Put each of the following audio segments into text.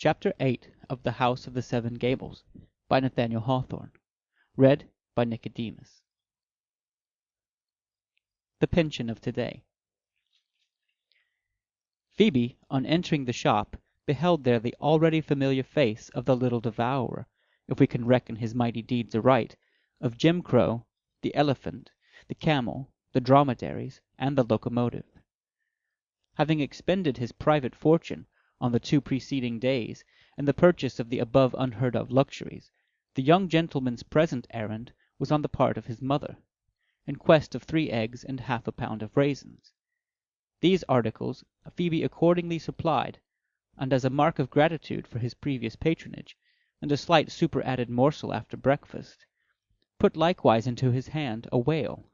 Chapter 8 of The House of the Seven Gables by Nathaniel Hawthorne. Read by Nicodemus. The Pyncheon of Today. Phoebe, on entering the shop, beheld there the already familiar face of the little devourer, if we can reckon his mighty deeds aright, of Jim Crow, the elephant, the camel, the dromedaries, and the locomotive. Having expended his private fortune on the 2 preceding days in the purchase of the above unheard-of luxuries, the young gentleman's present errand was on the part of his mother, in quest of 3 eggs and half a pound of raisins. These articles Phoebe accordingly supplied, and as a mark of gratitude for his previous patronage, and a slight superadded morsel after breakfast, put likewise into his hand a whale.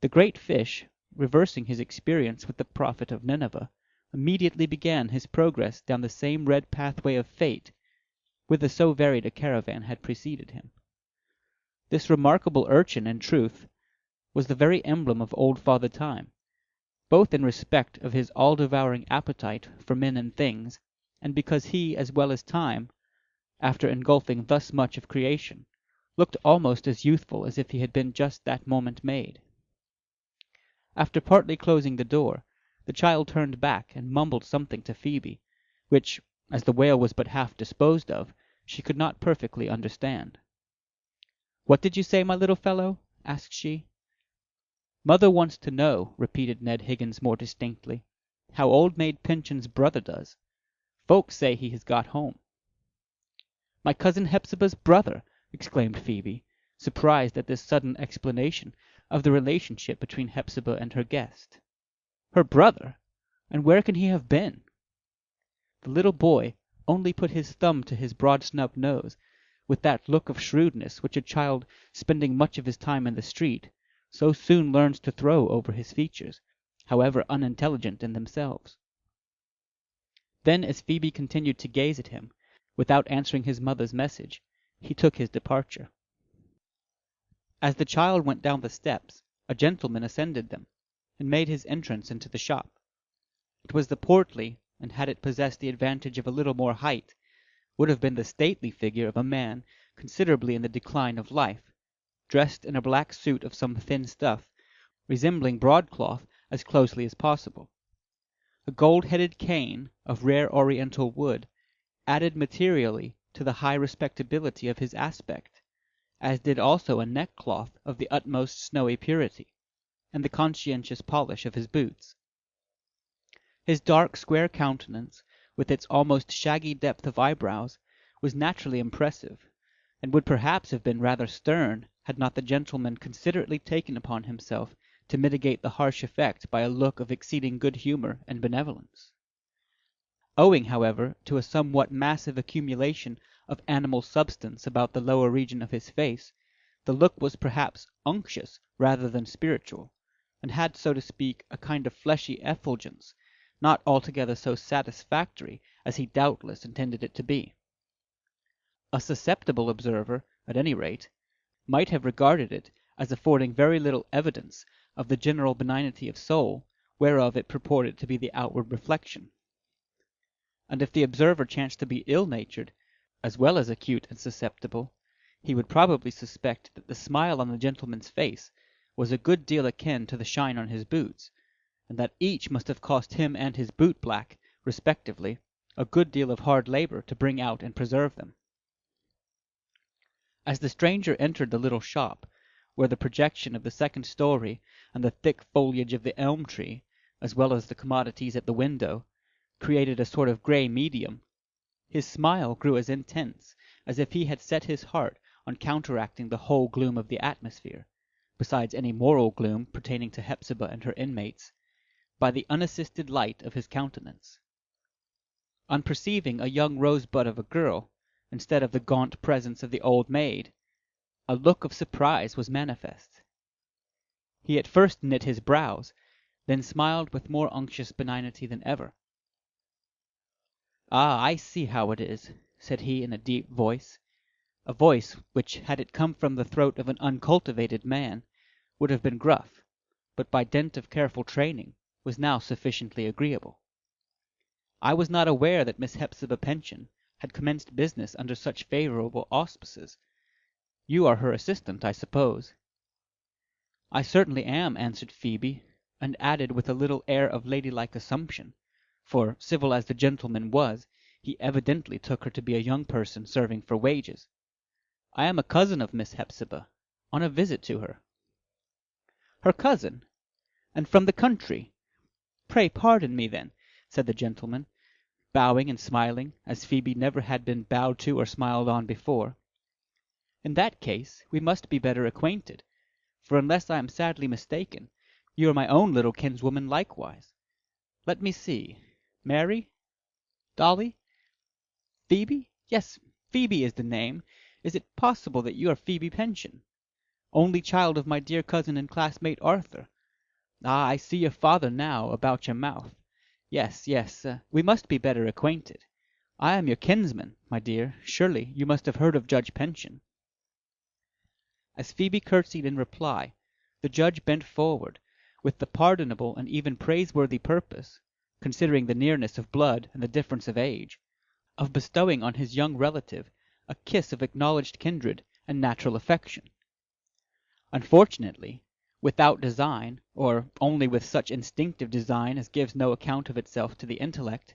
The great fish, reversing his experience with the prophet of Nineveh, immediately began his progress down the same red pathway of fate whither so varied a caravan had preceded him. This remarkable urchin, in truth, was the very emblem of old Father Time, both in respect of his all-devouring appetite for men and things, and because he, as well as Time, after engulfing thus much of creation, looked almost as youthful as if he had been just that moment made. After partly closing the door, the child turned back and mumbled something to Phoebe, which, as the whale was but half disposed of, she could not perfectly understand. "What did you say, my little fellow?" asked she. "Mother wants to know," repeated Ned Higgins more distinctly, "how old maid Pyncheon's brother does. Folks say he has got home." "My cousin Hepzibah's brother!" exclaimed Phoebe, surprised at this sudden explanation of the relationship between Hepzibah and her guest. "Her brother! And where can he have been?" The little boy only put his thumb to his broad-snubbed nose, with that look of shrewdness which a child spending much of his time in the street so soon learns to throw over his features, however unintelligent in themselves. Then, as Phoebe continued to gaze at him, without answering his mother's message, he took his departure. As the child went down the steps, a gentleman ascended them, and made his entrance into the shop. It was the portly, and had it possessed the advantage of a little more height, would have been the stately figure of a man considerably in the decline of life, dressed in a black suit of some thin stuff, resembling broadcloth as closely as possible. A gold-headed cane, of rare oriental wood, added materially to the high respectability of his aspect, as did also a neckcloth of the utmost snowy purity, and the conscientious polish of his boots. His dark square countenance, with its almost shaggy depth of eyebrows, was naturally impressive, and would perhaps have been rather stern had not the gentleman considerately taken upon himself to mitigate the harsh effect by a look of exceeding good humour and benevolence. Owing, however, to a somewhat massive accumulation of animal substance about the lower region of his face, the look was perhaps unctuous rather than spiritual, and had, so to speak, a kind of fleshy effulgence, not altogether so satisfactory as he doubtless intended it to be. A susceptible observer, at any rate, might have regarded it as affording very little evidence of the general benignity of soul whereof it purported to be the outward reflection. And if the observer chanced to be ill-natured, as well as acute and susceptible, he would probably suspect that the smile on the gentleman's face was a good deal akin to the shine on his boots, and that each must have cost him and his boot-black, respectively, a good deal of hard labour to bring out and preserve them. As the stranger entered the little shop, where the projection of the second story and the thick foliage of the elm tree, as well as the commodities at the window, created a sort of grey medium, his smile grew as intense as if he had set his heart on counteracting the whole gloom of the atmosphere, besides any moral gloom pertaining to Hepzibah and her inmates, by the unassisted light of his countenance. On perceiving a young rosebud of a girl, instead of the gaunt presence of the old maid, a look of surprise was manifest. He at first knit his brows, then smiled with more unctuous benignity than ever. "Ah, I see how it is," said he in a deep voice, a voice which, had it come from the throat of an uncultivated man, would have been gruff, but by dint of careful training was now sufficiently agreeable. I was not aware that Miss Hepzibah Pyncheon had commenced business under such favourable auspices. You are her assistant, I suppose?" "I certainly am," answered Phoebe, and added with a little air of ladylike assumption, for, civil as the gentleman was, he evidently took her to be a young person serving for wages, "I am a cousin of Miss Hepzibah, on a visit to her." "Her cousin? And from the country? Pray pardon me, then," said the gentleman, bowing and smiling as Phoebe never had been bowed to or smiled on before. "In that case we must be better acquainted, for unless I am sadly mistaken, you are my own little kinswoman likewise. Let me see. Mary? Dolly? Phoebe? Yes, Phoebe is the name. Is it possible that you are Phoebe Pyncheon, only child of my dear cousin and classmate Arthur? Ah, I see your father now, about your mouth. Yes, yes, we must be better acquainted. I am your kinsman, my dear. Surely you must have heard of Judge Pyncheon." As Phoebe curtsied in reply, the judge bent forward, with the pardonable and even praiseworthy purpose, considering the nearness of blood and the difference of age, of bestowing on his young relative a kiss of acknowledged kindred and natural affection. Unfortunately, without design, or only with such instinctive design as gives no account of itself to the intellect,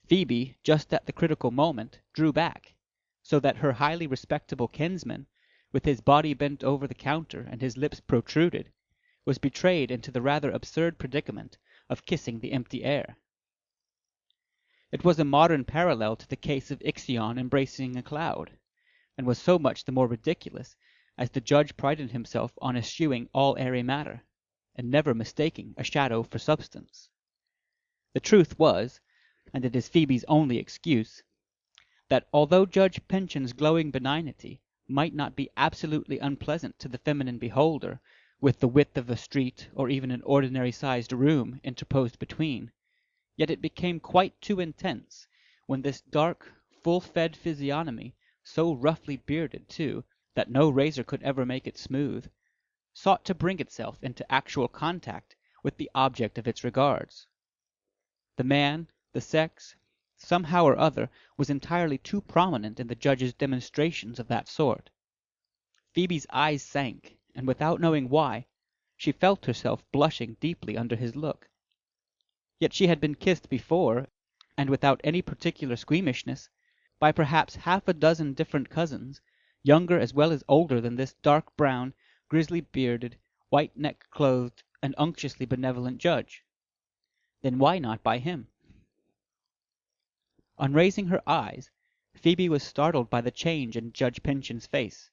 Phoebe, just at the critical moment, drew back, so that her highly respectable kinsman, with his body bent over the counter and his lips protruded, was betrayed into the rather absurd predicament of kissing the empty air. It was a modern parallel to the case of Ixion embracing a cloud, and was so much the more ridiculous as the judge prided himself on eschewing all airy matter, and never mistaking a shadow for substance. The truth was, and it is Phoebe's only excuse, that although Judge Pyncheon's glowing benignity might not be absolutely unpleasant to the feminine beholder, with the width of a street or even an ordinary-sized room interposed between, yet it became quite too intense when this dark, full-fed physiognomy, so roughly bearded, too, that no razor could ever make it smooth, sought to bring itself into actual contact with the object of its regards. The man, the sex, somehow or other, was entirely too prominent in the judge's demonstrations of that sort. Phoebe's eyes sank, and without knowing why, she felt herself blushing deeply under his look. Yet she had been kissed before, and without any particular squeamishness, by perhaps half a dozen different cousins, younger as well as older than this dark brown, grizzly-bearded, white-neck-clothed, and unctuously benevolent judge. Then why not by him? On raising her eyes, Phoebe was startled by the change in Judge Pyncheon's face.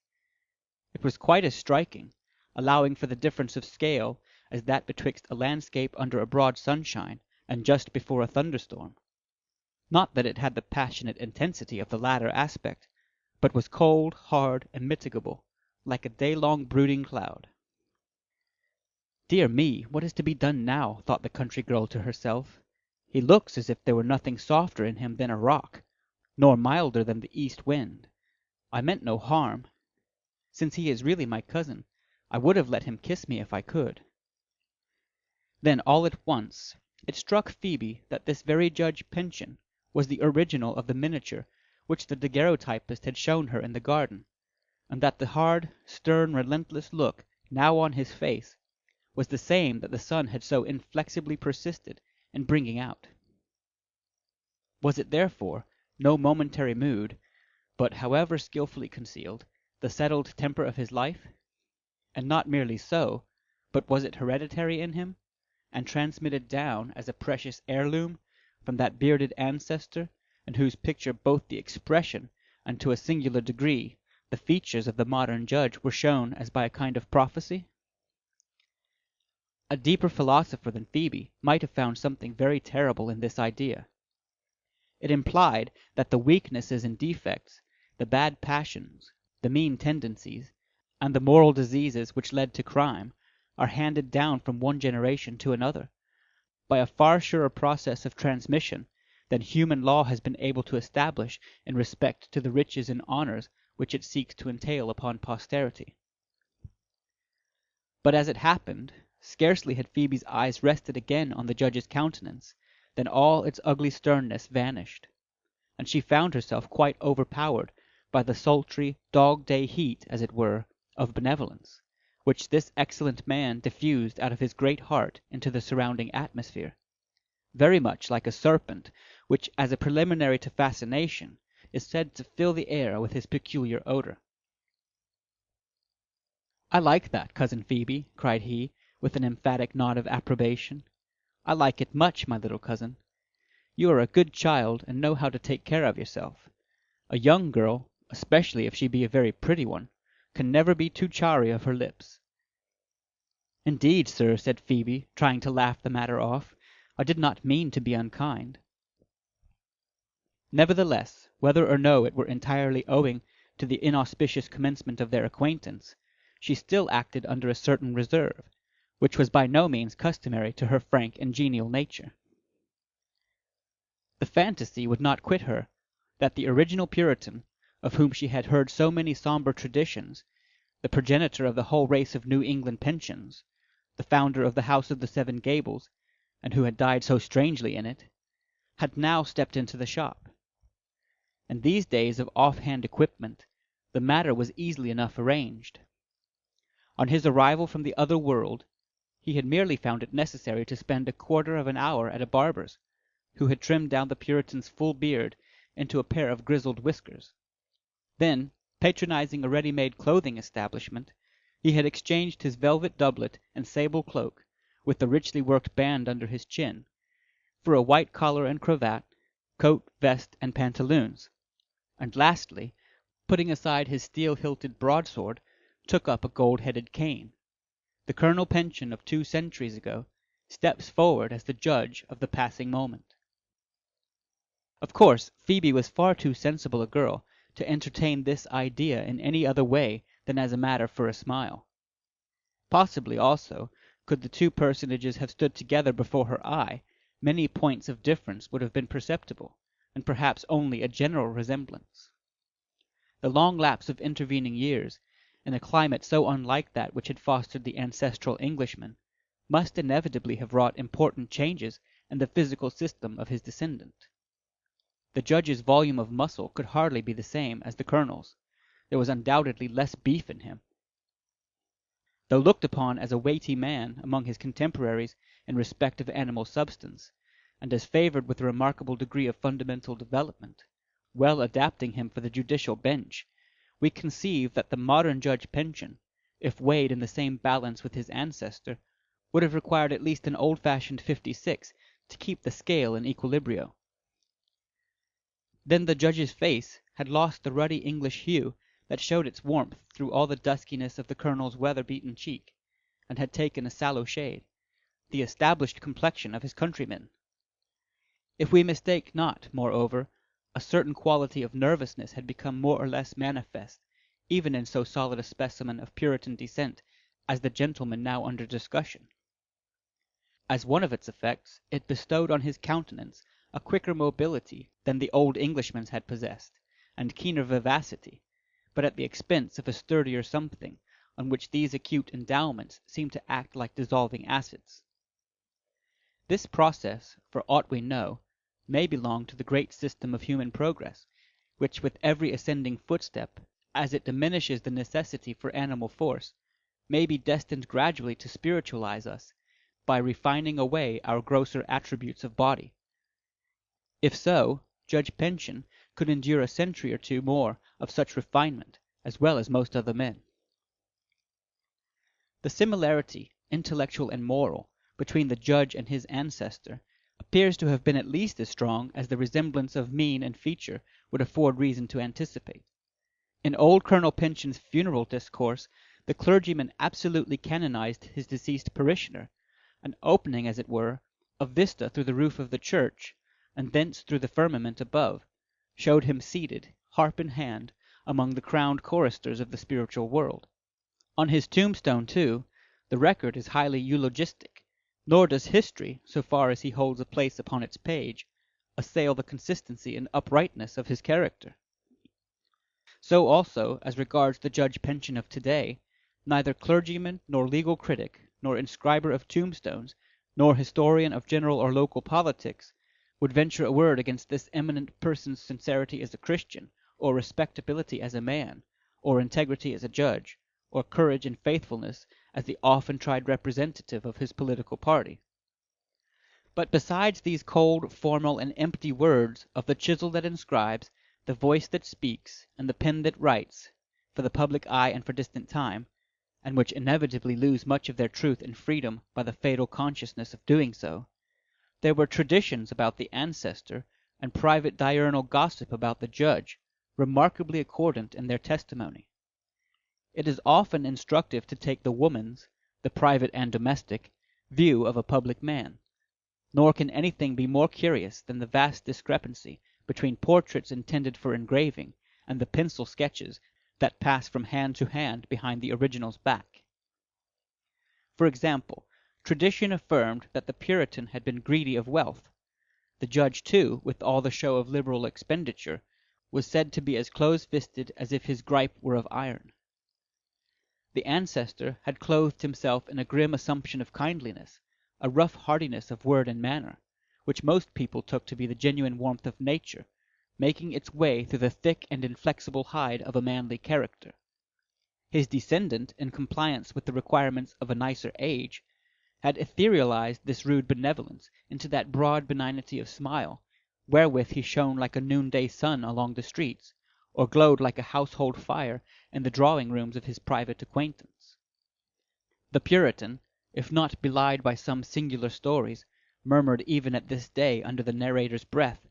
It was quite as striking, allowing for the difference of scale, as that betwixt a landscape under a broad sunshine and just before a thunderstorm. Not that it had the passionate intensity of the latter aspect, but was cold, hard, and mitigable, like a day-long brooding cloud. "Dear me, what is to be done now?" thought the country girl to herself. "He looks as if there were nothing softer in him than a rock, nor milder than the east wind. I meant no harm. Since he is really my cousin, I would have let him kiss me if I could." Then all at once it struck Phoebe that this very Judge Pyncheon was the original of the miniature which the daguerreotypist had shown her in the garden, and that the hard, stern, relentless look now on his face was the same that the sun had so inflexibly persisted in bringing out. Was it, therefore, no momentary mood, but, however skilfully concealed, the settled temper of his life? And not merely so, but was it hereditary in him, and transmitted down as a precious heirloom from that bearded ancestor, in whose picture both the expression and to a singular degree the features of the modern judge were shown as by a kind of prophecy? A deeper philosopher than Phoebe might have found something very terrible in this idea. It implied that the weaknesses and defects, the bad passions, the mean tendencies, and the moral diseases which led to crime are handed down from one generation to another, by a far surer process of transmission than human law has been able to establish in respect to the riches and honours which it seeks to entail upon posterity. But as it happened, scarcely had Phoebe's eyes rested again on the judge's countenance, then all its ugly sternness vanished, and she found herself quite overpowered by the sultry, dog-day heat, as it were, of benevolence, which this excellent man diffused out of his great heart into the surrounding atmosphere, very much like a serpent which, as a preliminary to fascination, is said to fill the air with his peculiar odour. "I like that, Cousin Phoebe," cried he, with an emphatic nod of approbation. "I like it much, my little cousin. You are a good child, and know how to take care of yourself. A young girl, especially if she be a very pretty one, can never be too chary of her lips." "Indeed, sir," said Phoebe, trying to laugh the matter off, "I did not mean to be unkind." Nevertheless, whether or no it were entirely owing to the inauspicious commencement of their acquaintance, she still acted under a certain reserve, which was by no means customary to her frank and genial nature. The fantasy would not quit her that the original Puritan, of whom she had heard so many sombre traditions, the progenitor of the whole race of New England Pyncheons, the founder of the House of the Seven Gables, and who had died so strangely in it, had now stepped into the shop. In these days of off-hand equipment, the matter was easily enough arranged. On his arrival from the other world, he had merely found it necessary to spend a quarter of an hour at a barber's, who had trimmed down the Puritan's full beard into a pair of grizzled whiskers. Then, patronizing a ready-made clothing establishment, he had exchanged his velvet doublet and sable cloak, with the richly worked band under his chin, for a white collar and cravat, coat, vest, and pantaloons, and lastly, putting aside his steel-hilted broadsword, took up a gold-headed cane. The Colonel Pyncheon of 2 centuries ago steps forward as the judge of the passing moment. Of course, Phoebe was far too sensible a girl to entertain this idea in any other way than as a matter for a smile. Possibly, also, could the two personages have stood together before her eye, many points of difference would have been perceptible, and perhaps only a general resemblance. The long lapse of intervening years, in a climate so unlike that which had fostered the ancestral Englishman, must inevitably have wrought important changes in the physical system of his descendant. The judge's volume of muscle could hardly be the same as the colonel's. There was undoubtedly less beef in him. Though looked upon as a weighty man among his contemporaries in respect of animal substance, and as favoured with a remarkable degree of fundamental development, well adapting him for the judicial bench, we conceive that the modern Judge Pyncheon, if weighed in the same balance with his ancestor, would have required at least an old-fashioned 56 to keep the scale in equilibrio. Then the judge's face had lost the ruddy English hue that showed its warmth through all the duskiness of the colonel's weather-beaten cheek, and had taken a sallow shade, the established complexion of his countrymen. If we mistake not, moreover, a certain quality of nervousness had become more or less manifest, even in so solid a specimen of Puritan descent as the gentleman now under discussion. As one of its effects, it bestowed on his countenance a quicker mobility than the old Englishman's had possessed, and keener vivacity, but at the expense of a sturdier something, on which these acute endowments seemed to act like dissolving acids. This process, for aught we know, may belong to the great system of human progress, which with every ascending footstep, as it diminishes the necessity for animal force, may be destined gradually to spiritualize us, by refining away our grosser attributes of body. If so, Judge Pyncheon could endure a century or two more of such refinement, as well as most other men. The similarity, intellectual and moral, between the judge and his ancestor appears to have been at least as strong as the resemblance of mien and feature would afford reason to anticipate. In old Colonel Pyncheon's funeral discourse, the clergyman absolutely canonized his deceased parishioner, and opening, as it were, a vista through the roof of the church, and thence through the firmament above, showed him seated, harp in hand, among the crowned choristers of the spiritual world. On his tombstone, too, the record is highly eulogistic, nor does history, so far as he holds a place upon its page, assail the consistency and uprightness of his character. So also, as regards the Judge Pyncheon of today, neither clergyman nor legal critic, nor inscriber of tombstones, nor historian of general or local politics, would venture a word against this eminent person's sincerity as a Christian, or respectability as a man, or integrity as a judge, or courage and faithfulness as the often tried representative of his political party. But besides these cold, formal, and empty words of the chisel that inscribes, the voice that speaks, and the pen that writes, for the public eye and for distant time, and which inevitably lose much of their truth and freedom by the fatal consciousness of doing so, there were traditions about the ancestor and private diurnal gossip about the judge, remarkably accordant in their testimony. It is often instructive to take the woman's, the private and domestic, view of a public man. Nor can anything be more curious than the vast discrepancy between portraits intended for engraving and the pencil sketches that pass from hand to hand behind the original's back. For example, tradition affirmed that the Puritan had been greedy of wealth. The judge, too, with all the show of liberal expenditure, was said to be as close-fisted as if his gripe were of iron. The ancestor had clothed himself in a grim assumption of kindliness, a rough heartiness of word and manner, which most people took to be the genuine warmth of nature, making its way through the thick and inflexible hide of a manly character. His descendant, in compliance with the requirements of a nicer age, had etherealized this rude benevolence into that broad benignity of smile, wherewith he shone like a noonday sun along the streets, or glowed like a household fire in the drawing-rooms of his private acquaintance. The Puritan, if not belied by some singular stories, murmured even at this day under the narrator's breath,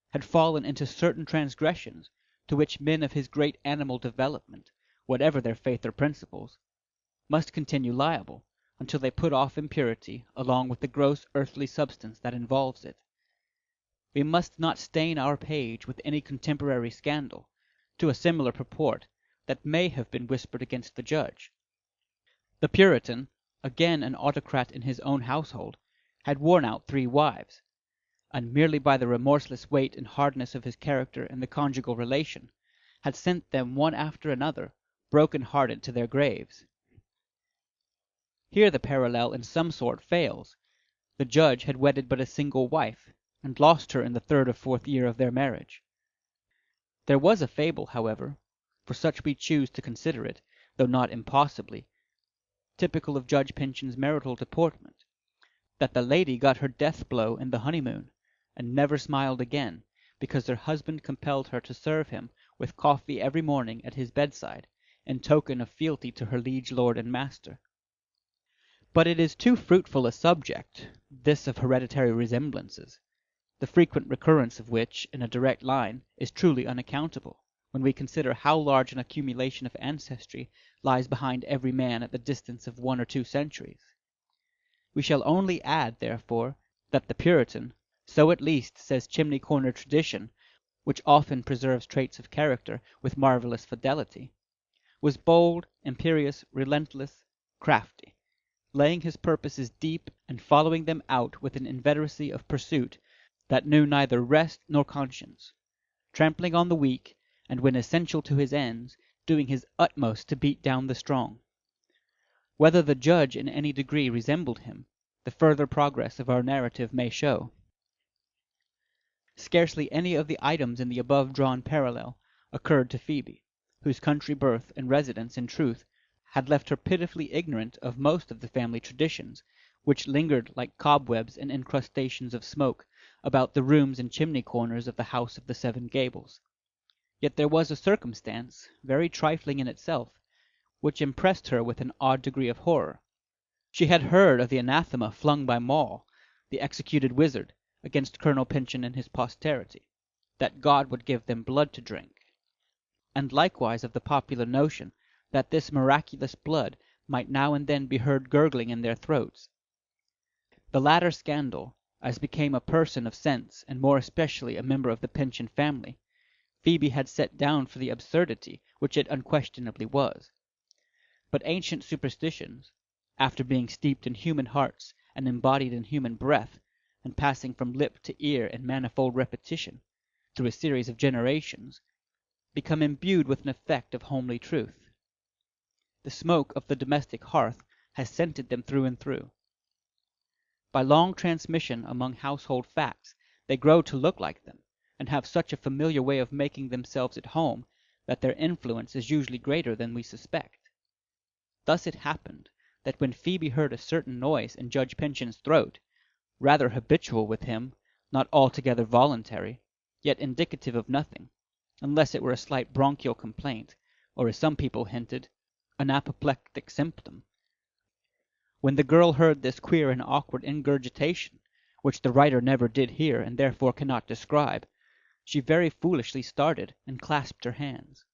had fallen into certain transgressions to which men of his great animal development, whatever their faith or principles, must continue liable, until they put off impurity along with the gross earthly substance that involves it. We must not stain our page with any contemporary scandal, to a similar purport, that may have been whispered against the judge. The Puritan, again an autocrat in his own household, had worn out 3 wives, and merely by the remorseless weight and hardness of his character in the conjugal relation, had sent them one after another, broken-hearted, to their graves. Here the parallel in some sort fails. The judge had wedded but a single wife, and lost her in the 3rd or 4th year of their marriage. There was a fable, however, for such we choose to consider it, though not impossibly, typical of Judge Pyncheon's marital deportment, that the lady got her death-blow in the honeymoon, and never smiled again, because her husband compelled her to serve him with coffee every morning at his bedside, in token of fealty to her liege lord and master. But it is too fruitful a subject, this of hereditary resemblances, the frequent recurrence of which, in a direct line, is truly unaccountable, when we consider how large an accumulation of ancestry lies behind every man at the distance of 1 or 2 centuries. We shall only add, therefore, that the Puritan, so at least says chimney-corner tradition, which often preserves traits of character with marvellous fidelity, was bold, imperious, relentless, crafty, laying his purposes deep and following them out with an inveteracy of pursuit that knew neither rest nor conscience, trampling on the weak, and when essential to his ends, doing his utmost to beat down the strong. Whether the judge in any degree resembled him, the further progress of our narrative may show. Scarcely any of the items in the above-drawn parallel occurred to Phoebe, whose country birth and residence, in truth, had left her pitifully ignorant of most of the family traditions, which lingered like cobwebs and incrustations of smoke about the rooms and chimney-corners of the house of the Seven Gables. Yet there was a circumstance, very trifling in itself, which impressed her with an odd degree of horror. She had heard of the anathema flung by Maul, the executed wizard, against Colonel Pyncheon and his posterity, that God would give them blood to drink, and likewise of the popular notion that this miraculous blood might now and then be heard gurgling in their throats. The latter scandal, as became a person of sense, and more especially a member of the Pyncheon family, Phoebe had set down for the absurdity which it unquestionably was. But ancient superstitions, after being steeped in human hearts and embodied in human breath, and passing from lip to ear in manifold repetition, through a series of generations, become imbued with an effect of homely truth. The smoke of the domestic hearth has scented them through and through. By long transmission among household facts, They grow to look like them, and have such a familiar way of making themselves at home that their influence is usually greater than we suspect. Thus it happened that when Phoebe heard a certain noise in Judge Pyncheon's throat, rather habitual with him, not altogether voluntary, yet indicative of nothing, unless it were a slight bronchial complaint, or, as some people hinted, an apoplectic symptom. When the girl heard this queer and awkward ingurgitation, which the writer never did hear and therefore cannot describe, she very foolishly started and clasped her hands.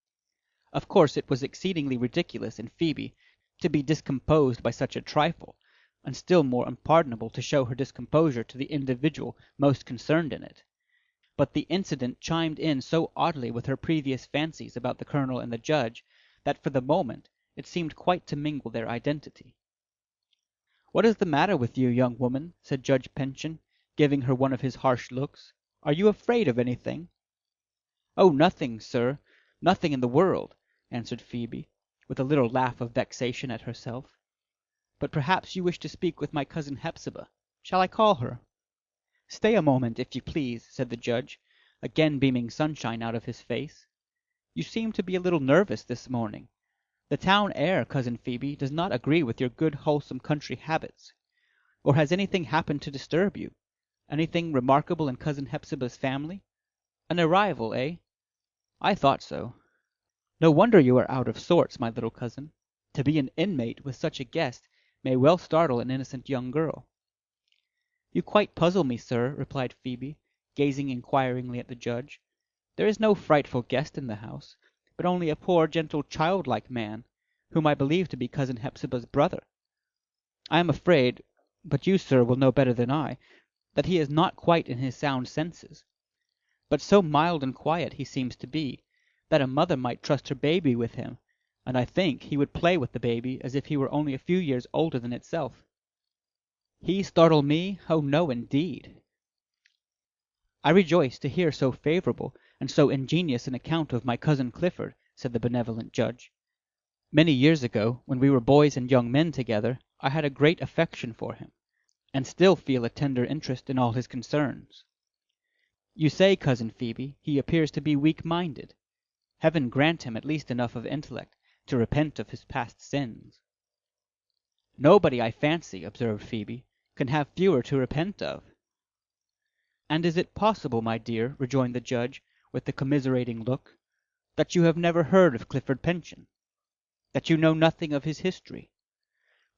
Of course it was exceedingly ridiculous in Phoebe to be discomposed by such a trifle, and still more unpardonable to show her discomposure to the individual most concerned in it. But the incident chimed in so oddly with her previous fancies about the colonel and the judge that for the moment it seemed quite to mingle their identity. "What is the matter with you, young woman?" said Judge Pyncheon, giving her one of his harsh looks. "Are you afraid of anything?" "Oh, nothing, sir, nothing in the world," answered Phoebe, with a little laugh of vexation at herself. "But perhaps you wish to speak with my cousin Hepzibah. Shall I call her?" "Stay a moment, if you please," said the judge, again beaming sunshine out of his face. "You seem to be a little nervous this morning. The town air, Cousin Phoebe, does not agree with your good wholesome country habits. Or has anything happened to disturb you? Anything remarkable in Cousin Hepzibah's family? An arrival, eh? I thought so. No wonder you are out of sorts, my little cousin. To be an inmate with such a guest may well startle an innocent young girl." "You quite puzzle me, sir," replied Phoebe, gazing inquiringly at the judge. "There is no frightful guest in the house, but only a poor gentle childlike man, whom I believe to be Cousin Hepzibah's brother. I am afraid, but you, sir, will know better than I, that he is not quite in his sound senses. But so mild and quiet he seems to be, that a mother might trust her baby with him, and I think he would play with the baby as if he were only a few years older than itself." "He startle me? Oh, no, indeed." "I rejoice to hear so favourable and so ingenious an account of my cousin Clifford," said the benevolent judge. "Many years ago, when we were boys and young men together, I had a great affection for him, and still feel a tender interest in all his concerns. You say, Cousin Phoebe, he appears to be weak-minded. Heaven grant him at least enough of intellect to repent of his past sins." "Nobody, I fancy," observed Phoebe, "can have fewer to repent of." "And is it possible, my dear," rejoined the judge, with a commiserating look, "that you have never heard of Clifford Pyncheon? That you know nothing of his history?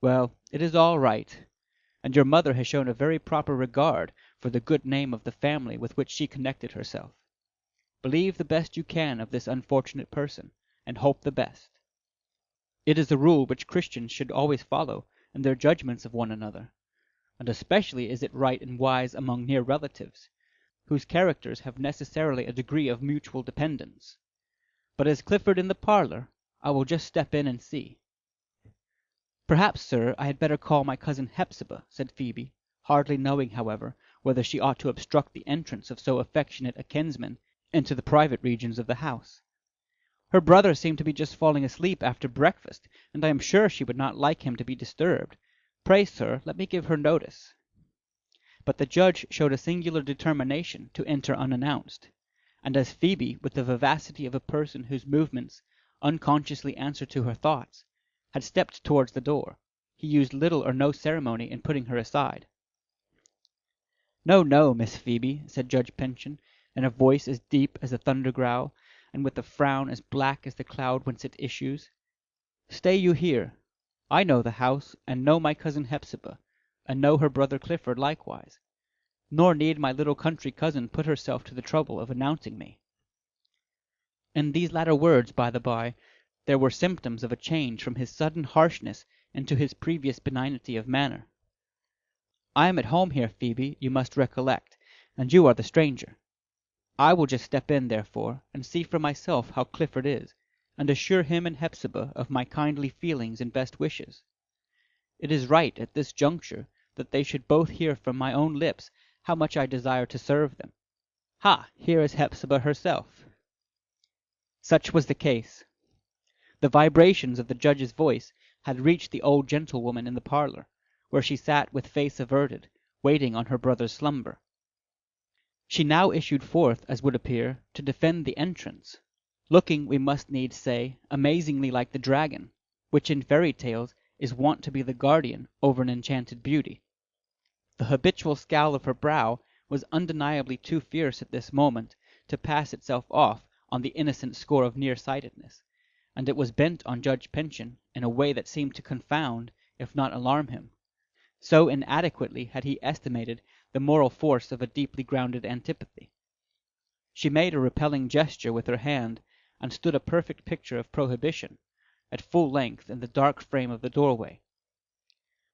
Well, it is all right, and your mother has shown a very proper regard for the good name of the family with which she connected herself. Believe the best you can of this unfortunate person, and hope the best. It is a rule which Christians should always follow in their judgments of one another, and especially is it right and wise among near relatives, whose characters have necessarily a degree of mutual dependence. But is Clifford in the parlour? I will just step in and see." "Perhaps, sir, I had better call my cousin Hepzibah," said Phoebe, hardly knowing, however, whether she ought to obstruct the entrance of so affectionate a kinsman into the private regions of the house. "Her brother seemed to be just falling asleep after breakfast, and I am sure she would not like him to be disturbed. Pray, sir, let me give her notice." But the judge showed a singular determination to enter unannounced, and as Phoebe, with the vivacity of a person whose movements unconsciously answer to her thoughts, had stepped towards the door, he used little or no ceremony in putting her aside. "No, no, Miss Phoebe," said Judge Pyncheon, in a voice as deep as a thunder growl, and with a frown as black as the cloud whence it issues. "Stay you here. I know the house, and know my cousin Hepzibah, and know her brother Clifford likewise. Nor need my little country cousin put herself to the trouble of announcing me." In these latter words, by the by, there were symptoms of a change from his sudden harshness into his previous benignity of manner. "I am at home here, Phoebe, you must recollect, and you are the stranger. I will just step in, therefore, and see for myself how Clifford is, and assure him and Hepzibah of my kindly feelings and best wishes. It is right, at this juncture, that they should both hear from my own lips how much I desire to serve them. Ha! Here is Hepzibah herself." Such was the case. The vibrations of the judge's voice had reached the old gentlewoman in the parlour, where she sat with face averted, waiting on her brother's slumber. She now issued forth, as would appear, to defend the entrance, looking, we must needs say, amazingly like the dragon, which in fairy tales is wont to be the guardian over an enchanted beauty. The habitual scowl of her brow was undeniably too fierce at this moment to pass itself off on the innocent score of near-sightedness, and it was bent on Judge Pyncheon in a way that seemed to confound, if not alarm him. So inadequately had he estimated the moral force of a deeply grounded antipathy. She made a repelling gesture with her hand, and stood a perfect picture of prohibition, at full length in the dark frame of the doorway.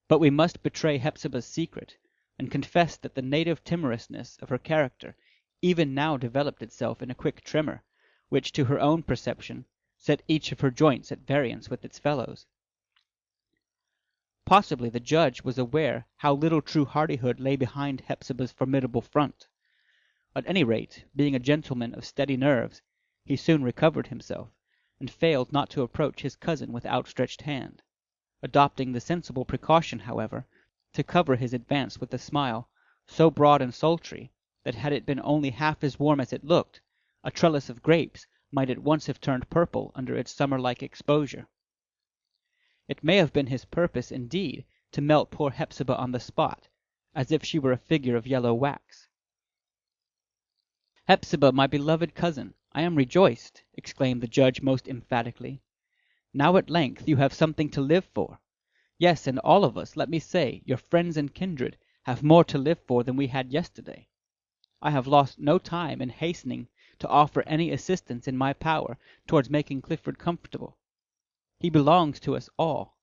But we must betray Hepzibah's secret, and confess that the native timorousness of her character even now developed itself in a quick tremor, which, to her own perception, set each of her joints at variance with its fellows. Possibly the judge was aware how little true hardihood lay behind Hepzibah's formidable front. At any rate, being a gentleman of steady nerves, he soon recovered himself, and failed not to approach his cousin with outstretched hand, adopting the sensible precaution, however, to cover his advance with a smile so broad and sultry that had it been only half as warm as it looked, a trellis of grapes might at once have turned purple under its summer-like exposure. It may have been his purpose, indeed, to melt poor Hepzibah on the spot, as if she were a figure of yellow wax. "Hepzibah, my beloved cousin, I am rejoiced," exclaimed the judge most emphatically. "Now at length you have something to live for. Yes, and all of us, let me say, your friends and kindred, have more to live for than we had yesterday. I have lost no time in hastening to offer any assistance in my power towards making Clifford comfortable. He belongs to us all.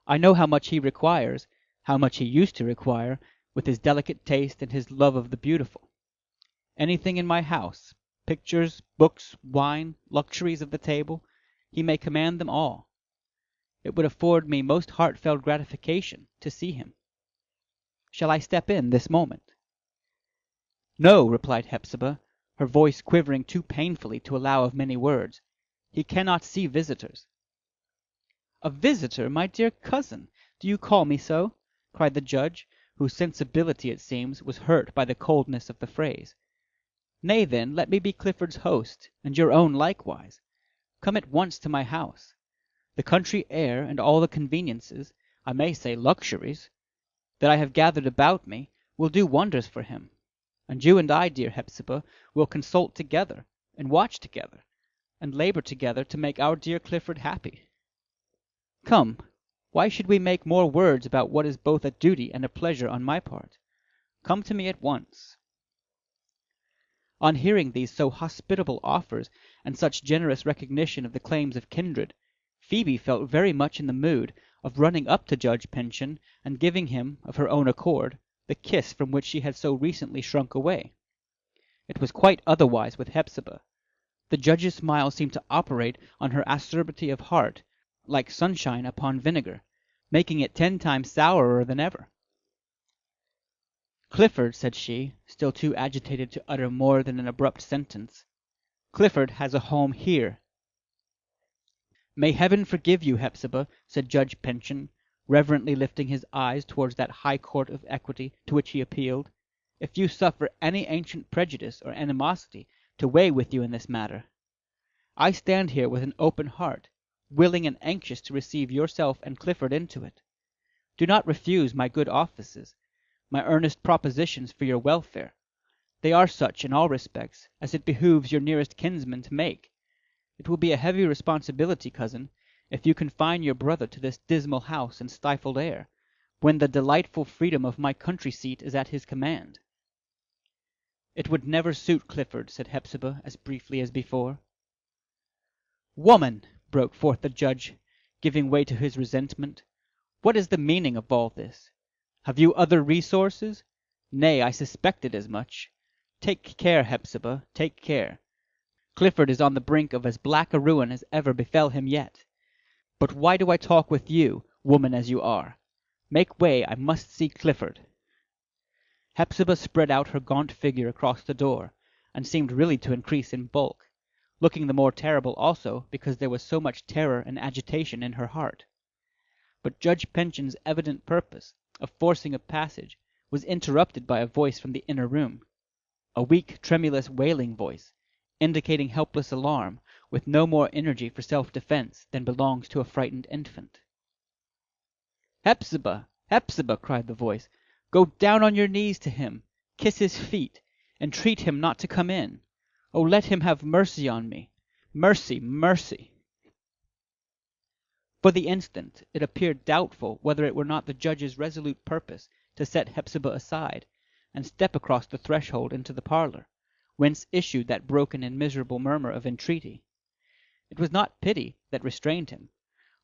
I know how much he requires, how much he used to require, with his delicate taste and his love of the beautiful. Anything in my house, pictures, books, wine, luxuries of the table, he may command them all. It would afford me most heartfelt gratification to see him. Shall I step in this moment?" "No," replied Hepzibah, her voice quivering too painfully to allow of many words. "He cannot see visitors." "A visitor, my dear cousin! Do you call me so?" cried the judge, whose sensibility, it seems, was hurt by the coldness of the phrase. "Nay, then, let me be Clifford's host, and your own likewise. Come at once to my house. The country air and all the conveniences, I may say luxuries, that I have gathered about me, will do wonders for him. And you and I, dear Hepzibah, will consult together, and watch together, and labour together to make our dear Clifford happy. Come, why should we make more words about what is both a duty and a pleasure on my part? Come to me at once." On hearing these so hospitable offers and such generous recognition of the claims of kindred, Phoebe felt very much in the mood of running up to Judge Pyncheon and giving him, of her own accord, the kiss from which she had so recently shrunk away. It was quite otherwise with Hepzibah. The judge's smile seemed to operate on her acerbity of heart like sunshine upon vinegar, making it 10 times sourer than ever. "Clifford," said she, still too agitated to utter more than an abrupt sentence, "Clifford has a home here." "May Heaven forgive you, Hepzibah," said Judge Pyncheon, reverently lifting his eyes towards that high court of equity to which he appealed, "if you suffer any ancient prejudice or animosity to weigh with you in this matter. I stand here with an open heart, willing and anxious to receive yourself and Clifford into it. Do not refuse my good offices, my earnest propositions for your welfare. They are such, in all respects, as it behooves your nearest kinsman to make. It will be a heavy responsibility, cousin, if you confine your brother to this dismal house and stifled air, when the delightful freedom of my country seat is at his command." "It would never suit Clifford," said Hepzibah, as briefly as before. "Woman!" broke forth the judge, giving way to his resentment, "what is the meaning of all this? Have you other resources? Nay, I suspected as much. Take care, Hepzibah, take care. Clifford is on the brink of as black a ruin as ever befell him yet. But why do I talk with you, woman as you are? Make way, I must see Clifford." Hepzibah spread out her gaunt figure across the door, and seemed really to increase in bulk, looking the more terrible also because there was so much terror and agitation in her heart. But Judge Pyncheon's evident purpose of forcing a passage was interrupted by a voice from the inner room. a weak, tremulous, wailing voice, indicating helpless alarm, with no more energy for self-defense than belongs to a frightened infant. "Hepzibah! Hepzibah!" cried the voice. "Go down on your knees to him, kiss his feet, entreat him not to come in. Oh, let him have mercy on me! Mercy! Mercy!" For the instant it appeared doubtful whether it were not the judge's resolute purpose to set Hepzibah aside, and step across the threshold into the parlour, whence issued that broken and miserable murmur of entreaty. It was not pity that restrained him,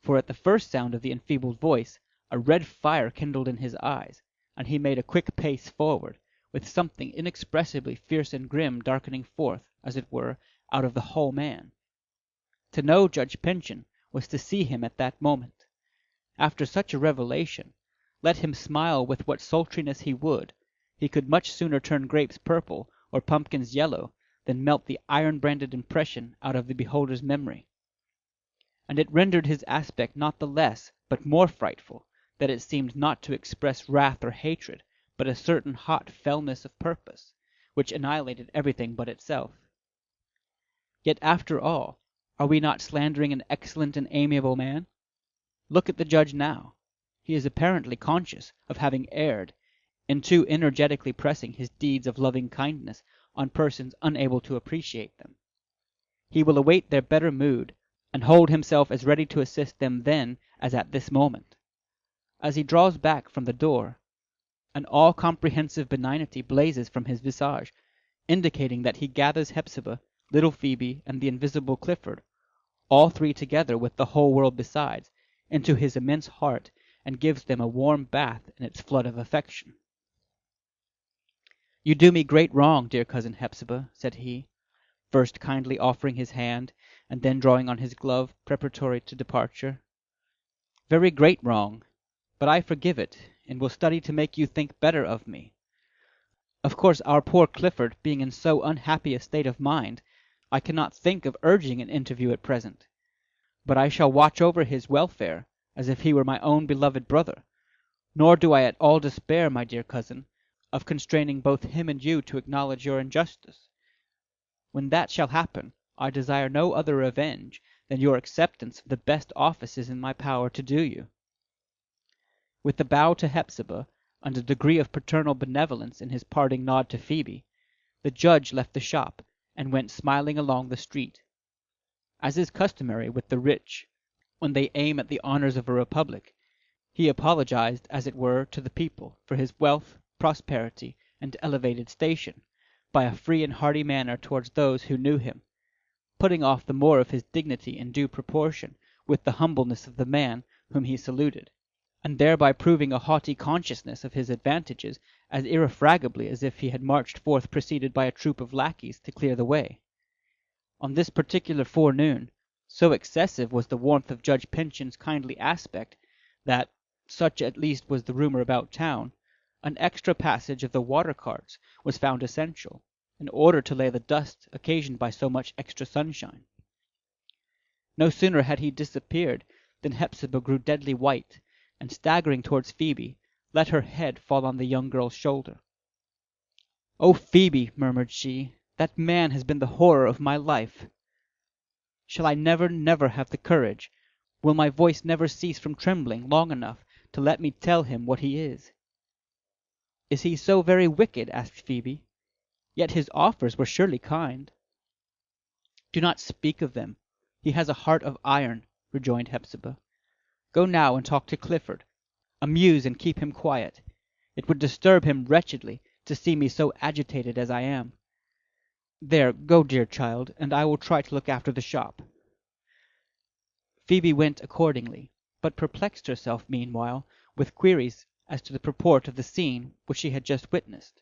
for at the first sound of the enfeebled voice a red fire kindled in his eyes, and he made a quick pace forward, with something inexpressibly fierce and grim darkening forth, as it were, out of the whole man. To know Judge Pyncheon was to see him at that moment. After such a revelation, let him smile with what sultriness he would, he could much sooner turn grapes purple or pumpkins yellow than melt the iron-branded impression out of the beholder's memory. And it rendered his aspect not the less, but more frightful, that it seemed not to express wrath or hatred, but a certain hot fellness of purpose, which annihilated everything but itself. Yet after all, are we not slandering an excellent and amiable man? Look at the judge now. He is apparently conscious of having erred, in too energetically pressing his deeds of loving kindness on persons unable to appreciate them. He will await their better mood, and hold himself as ready to assist them then as at this moment. As he draws back from the door, an all-comprehensive benignity blazes from his visage, indicating that he gathers Hepzibah, little Phoebe, and the invisible Clifford, all three together with the whole world besides, into his immense heart, and gives them a warm bath in its flood of affection. "You do me great wrong, dear cousin Hepzibah," said he, first kindly offering his hand, and then drawing on his glove preparatory to departure. "Very great wrong, but I forgive it, and will study to make you think better of me. Of course our poor Clifford being in so unhappy a state of mind, I cannot think of urging an interview at present. But I shall watch over his welfare, as if he were my own beloved brother. Nor do I at all despair, my dear cousin, of constraining both him and you to acknowledge your injustice. When that shall happen, I desire no other revenge than your acceptance of the best offices in my power to do you." With a bow to Hepzibah, and a degree of paternal benevolence in his parting nod to Phoebe, the judge left the shop, and went smiling along the street. As is customary with the rich, when they aim at the honours of a republic, he apologized, as it were, to the people for his wealth, prosperity, and elevated station, by a free and hearty manner towards those who knew him, putting off the more of his dignity in due proportion with the humbleness of the man whom he saluted, and thereby proving a haughty consciousness of his advantages as irrefragably as if he had marched forth preceded by a troop of lackeys to clear the way. On this particular forenoon, so excessive was the warmth of Judge Pyncheon's kindly aspect, that, such at least was the rumour about town, an extra passage of the water-carts was found essential, in order to lay the dust occasioned by so much extra sunshine. No sooner had he disappeared than Hepzibah grew deadly white, and staggering towards Phoebe, let her head fall on the young girl's shoulder. "Oh, Phoebe," murmured she, "that man has been the horror of my life. Shall I never, never have the courage, will my voice never cease from trembling long enough to let me tell him what he is?" "Is he so very wicked?" asked Phoebe. "Yet his offers were surely kind." "Do not speak of them. He has a heart of iron," rejoined Hepzibah. "Go now and talk to Clifford. Amuse and keep him quiet. It would disturb him wretchedly to see me so agitated as I am. There, go, dear child, and I will try to look after the shop." Phoebe went accordingly, but perplexed herself meanwhile with queries as to the purport of the scene which she had just witnessed,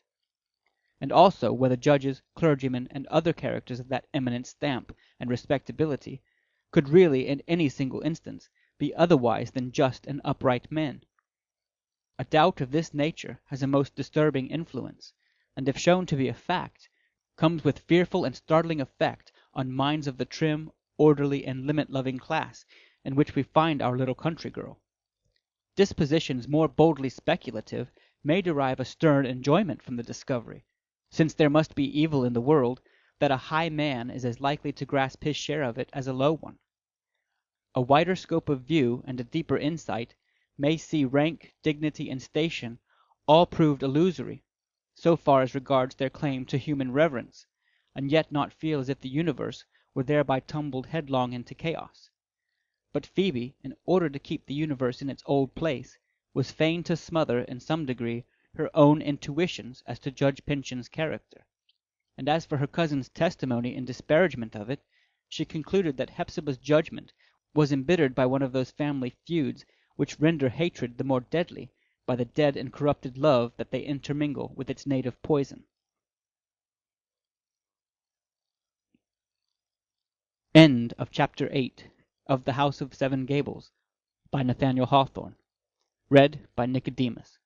and also whether judges, clergymen, and other characters of that eminent stamp and respectability could really in any single instance be otherwise than just and upright men. A doubt of this nature has a most disturbing influence, and if shown to be a fact, comes with fearful and startling effect on minds of the trim, orderly, and limit-loving class in which we find our little country girl. Dispositions more boldly speculative may derive a stern enjoyment from the discovery, since there must be evil in the world, that a high man is as likely to grasp his share of it as a low one. A wider scope of view and a deeper insight may see rank, dignity, and station all proved illusory, so far as regards their claim to human reverence, and yet not feel as if the universe were thereby tumbled headlong into chaos. But Phoebe, in order to keep the universe in its old place, was fain to smother in some degree her own intuitions as to Judge Pyncheon's character; and as for her cousin's testimony in disparagement of it, she concluded that Hepzibah's judgment was embittered by one of those family feuds which render hatred the more deadly by the dead and corrupted love that they intermingle with its native poison. End of Chapter 8 of The House of Seven Gables by Nathaniel Hawthorne. Read by Nicodemus.